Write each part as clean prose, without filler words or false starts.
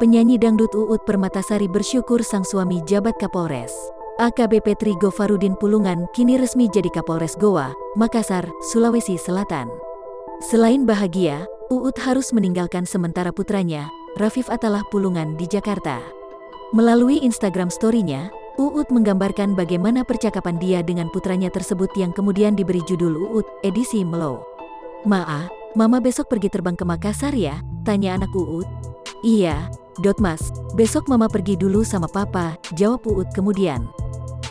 Penyanyi dangdut Uut Permatasari bersyukur sang suami jabat Kapolres. AKBP Tri Gofarudin Pulungan kini resmi jadi Kapolres Goa, Makassar, Sulawesi Selatan. Selain bahagia, Uut harus meninggalkan sementara putranya, Rafif Atalah Pulungan di Jakarta. Melalui Instagram story-nya, Uut menggambarkan bagaimana percakapan dia dengan putranya tersebut yang kemudian diberi judul Uut, edisi Melo. "Ma, Mama besok pergi terbang ke Makassar ya?" tanya anak Uut. "Iya, Mas, besok Mama pergi dulu sama Papa," jawab Uut kemudian.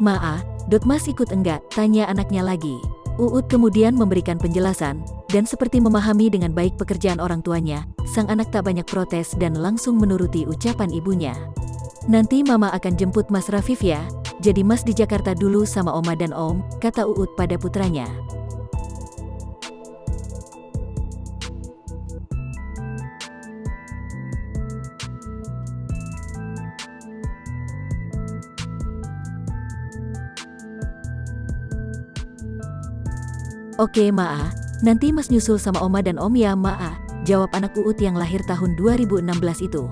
"Ma, Mas ikut enggak?" tanya anaknya lagi. Uut kemudian memberikan penjelasan, dan seperti memahami dengan baik pekerjaan orang tuanya, sang anak tak banyak protes dan langsung menuruti ucapan ibunya. "Nanti Mama akan jemput Mas Rafif ya, jadi Mas di Jakarta dulu sama Oma dan Om," kata Uut pada putranya. "Oke Ma, nanti Mas nyusul sama Oma dan Om ya Ma," jawab anak Uut yang lahir tahun 2016 itu.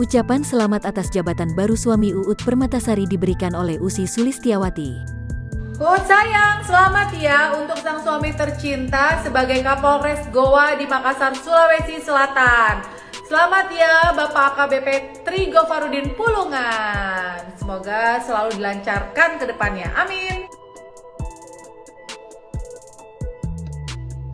Ucapan selamat atas jabatan baru suami Uut Permatasari diberikan oleh Usi Sulistiawati. Uut sayang, selamat ya untuk sang suami tercinta sebagai Kapolres Goa di Makassar, Sulawesi Selatan. Selamat ya Bapak AKBP Tri Gofarudin Pulungan. Semoga selalu dilancarkan ke depannya. Amin.